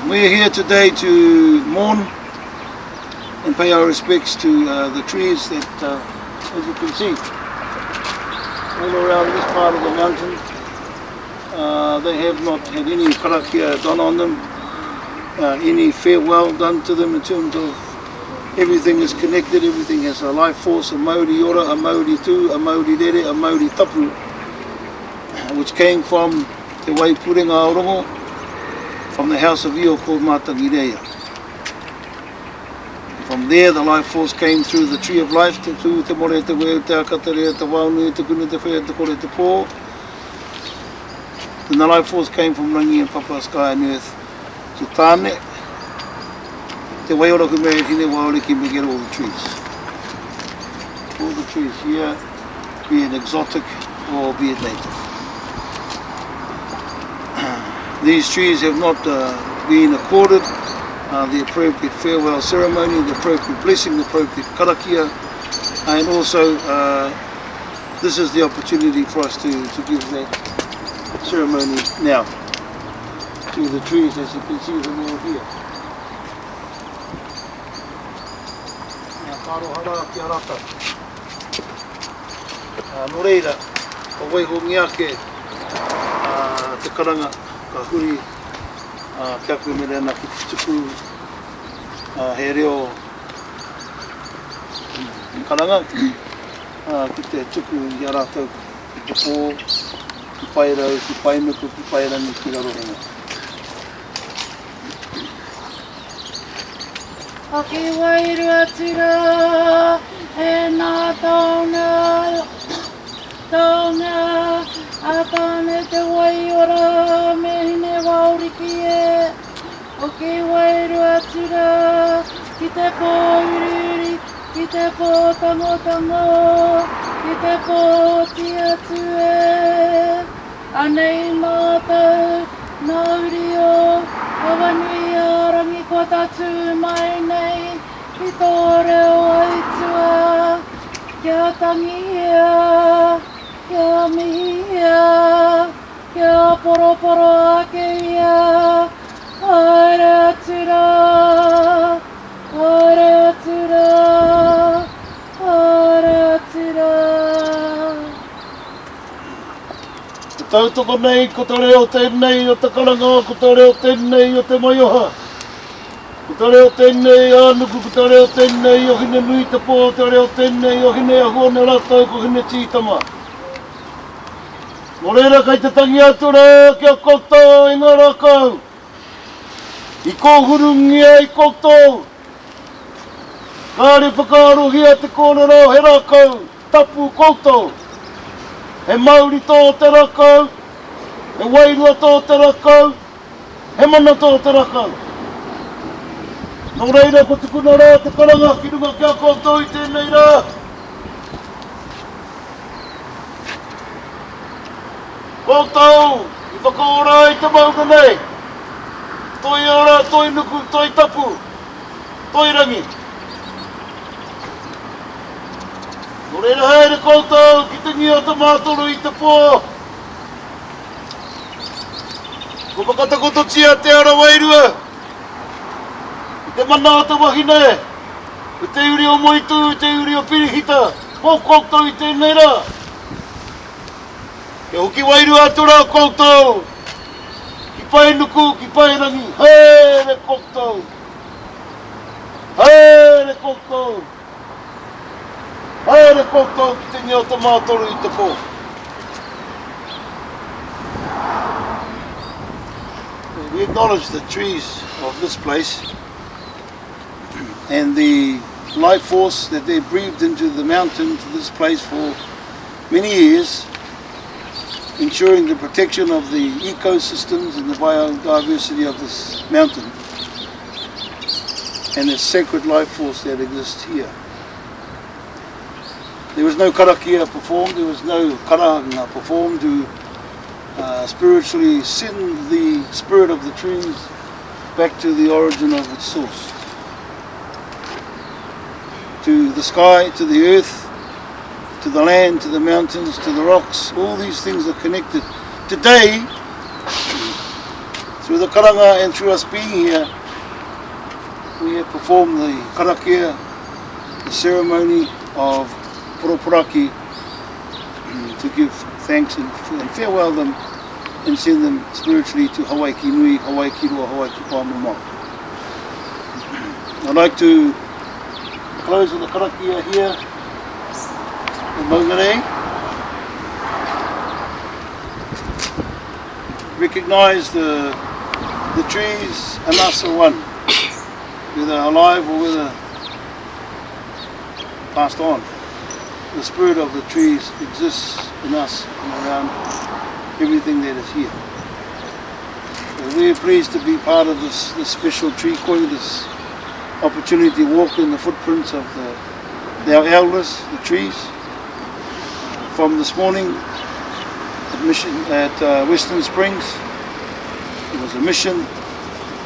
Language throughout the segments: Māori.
We're here today to mourn and pay our respects to the trees that, as you can see, all around this part of the mountain, they have not had any karakia done on them, any farewell done to them in terms of everything is connected, everything has a life force, a mauri ora, a mauri tu, a mauri rere, a mauri tapu, which came from te wai purenga Orongo, from the house of Io called Maungarei. From there the life force came through the tree of life, te more, te weo, te akatarea, te waunu, te kune, te whea, te kore, te pō. Then the life force came from Rangi and Papa, sky and earth, to Tāne, te waiora ku mea hine waore ki me get all the trees. All the trees here, be it exotic or be it native. These trees have not been accorded the appropriate farewell ceremony, the appropriate blessing, the appropriate karakia, and also this is the opportunity for us to give that ceremony now to the trees, as you can see them all here. Ngā karohara ki arata. Nō reira, ka waiho ake te karanga, ka huri kia koe me reana ki te tuku he reo karanga ki te tuku i a rātou ki te pō, ki pairau, ki painuku, ki pairangi, ki rarohenga. Aki wairu atira e nā tauna a tāne te waiora me hine wauriki e. O ki wairu atira ki te pō uriri, ki te pō tangotango, ki te pō ti atu e. Anei mātou nā uri o awanui a rangi kua tatu mai nei ki tō reo aitua. Kia tangi ia, kia mihi ia, kia poroporo ake ia. Haere atura, haere atura, haere atura. Ko tautoko nei, ko te reo tēnei o te karanga, ko te reo tēnei o te maioha. Ko te reo tēnei ānuku, ko te reo tēnei o hine nui te pō, te reo tēnei o hine ahone rātou, ko hine tītama. Mō reira kai te tangi atura, kia koutou i ngā rākau. I kōhurungi ai koutou. Kāre whakaarohia te kōrero he rākau, tapu koutou. He Māori tō te rakau, he Wairua tō te rakau, he mana tō te rakau. Nō reira ko tukuna rā te karanga ki runga kia koutou i tēnei rā. Koutou, i whakaora i te Maungarei. Toi ora, toi nuku, toi tapu, toi rangi. Nō reira haere koutou ki te ngia te mātoru i te pō. Ko makatakoto tia te ara Wairua. I te mana o te wahine. I te uri o moitu, i te uri o pirihita. Ko koutou i tēnei rā. Ke hoki Wairua atura koutou. Ki painuku, ki pairangi. Haere koutou. Haere koutou. Haere koutou ki te ngia o te mātoru i te pō. We acknowledge the trees of this place and the life force that they breathed into the mountain, to this place for many years, ensuring the protection of the ecosystems and the biodiversity of this mountain and its sacred life force that exists here. There was no karakia performed, there was no karanga performed to spiritually send the spirit of the trees back to the origin of its source. To the sky, to the earth, to the land, to the mountains, to the rocks, all these things are connected today through the karanga and through us being here, we have performed the karakia, the ceremony of Poroporaki, to give thanks and farewell them and send them spiritually to Hawaii ki nui, Hawaii ki roa, Hawaii ki pāmama. I'd like to close with the karakia here in Maungarei. Recognise the trees and us are one, whether alive or whether passed on. The spirit of the trees exists in us and around everything that is here. So we're pleased to be part of this special tree koi, this opportunity to walk in the footprints of our elders, the trees. From this morning at Western Springs, it was a mission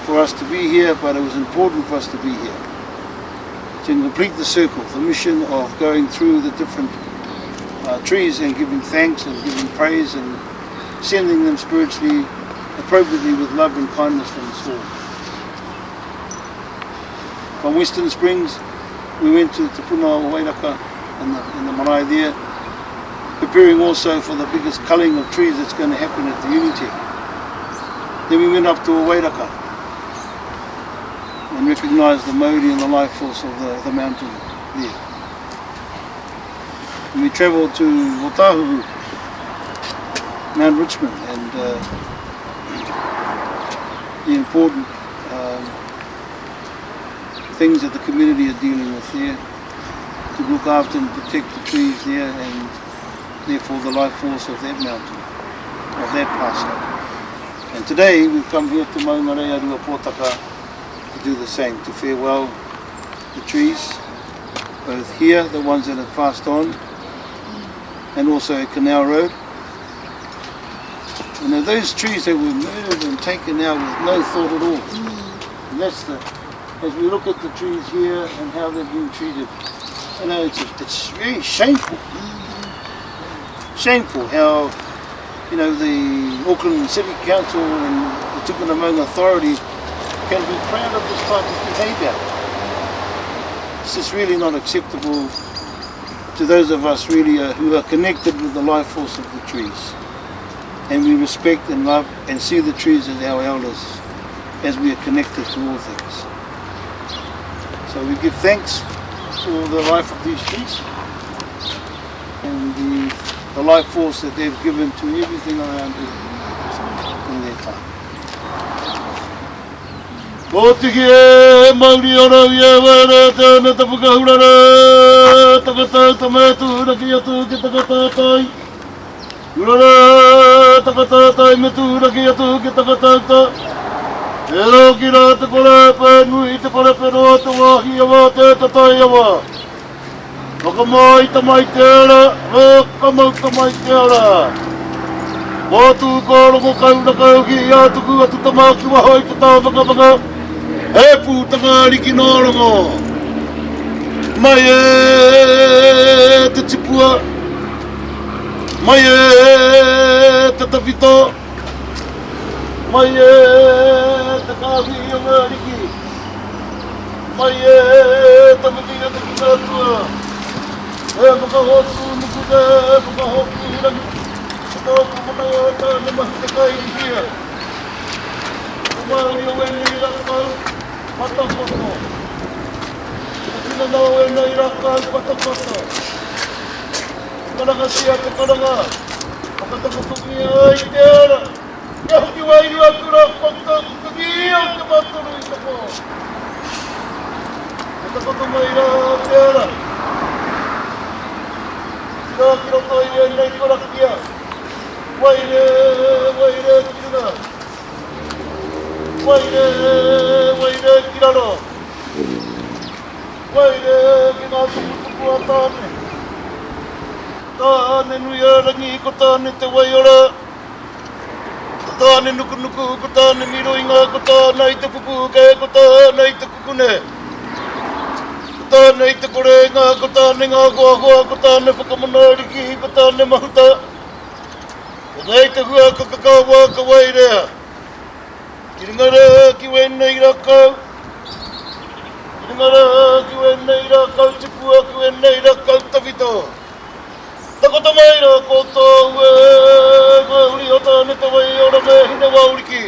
for us to be here, but it was important for us to be here to complete the circle, the mission of going through the different trees and giving thanks and giving praise and sending them spiritually, appropriately with love and kindness from the soul. From Western Springs, we went to Te Puna Wairaka in the marae there, preparing also for the biggest culling of trees that's going to happen at the Unitec. Then we went up to Wairaka and recognised the Māori and the life force of the mountain there. And we travelled to Otahuhu, Mount Richmond, and the important things that the community are dealing with there, to look after and protect the trees there, and therefore the life force of that mountain, of that parcel. And today we've come here to Maungarei Arua Pōtaka to do the same, to farewell the trees, both here, the ones that have passed on, and also at Canal Road. And those trees that were murdered and taken out with no thought at all. And that's as we look at the trees here and how they've been treated, you know, it's very shameful. Shameful how, you know, the Auckland City Council and the Tupunamonga Authority can be proud of this type of behaviour. It's just really not acceptable to those of us really who are connected with the life force of the trees. And we respect and love and see the trees as our elders as we are connected to all things. So we give thanks for the life of these trees and the life force that they've given to everything around here in their time. Ko te kie mauri ora ia wera tēnā te whakahurara takatau ta mētura ki atu ki takatautai urara takatautai mētura ki atu ki takatauta e rau ki rā te kore pēnui te kore pēroa te wāhi awa te tatai awa whakamai tamai te ara whakamau tamai te ara wātu kōrongo kaura kau ki ia tuku atu tamaki wahoi te tā whakawhaka e pūtanga riki nōrongo. Mai e te tipua, mai e te tawhito, mai e te kāwi o ngā riki, mai e te whiwhia te kinatua, e whakahotu nuku te whakahotu rangi, e tōku manawa tāna mahi te kai hia. Mauri o wēnei rakau, patapoto. Tina nā wēnei rakau, patapoto. Karanga sia te karanga, pakatakotuki ai te ara. Kia hoki wairu atu rā pakatakotuki au te matoru i te pō. Patakoto mai rā te ara. Tira ki roto i wēnei korakia. Waire tira. Waire ki raro. Waire ki ngā tukutuku a tāne. Tāne nui arangi ko tāne te waiora. Ko tāne nuku ko tāne miroinga, ko tāne i te pupuke, ko tāne i te kukune. Ko tāne i te korenga, ko tāne ngā hoa, ko tāne whakamanariki, ko tāne mahuta. Ko nei te hua ka kakawa ka wairea. Iringara ki wena ira kau. Iringara ki wena ira kau tipua ki wena ira kau tawhito. Takota mai ra koutou e mauri o tāne te wai ora me hine wauriki.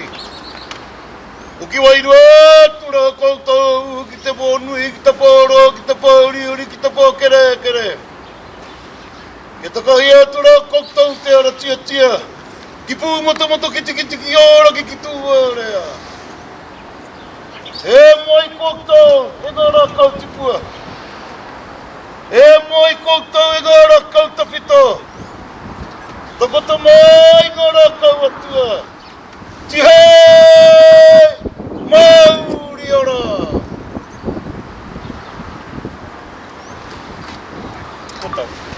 O ki wai rua tura koutou ki te pōnui, ki te pōro, ki te pōriuri, ki te pōkere kere. Ke takahi atura koutou te ara tia tia. Ki pū moto moto kiti kiti ki ora ki tua rea. E moi koutou e ngara kau tipua. E moi koutou e ngara kau tawhito. Takota mai ngara kau atua. Tihei Mauri ora. Kota.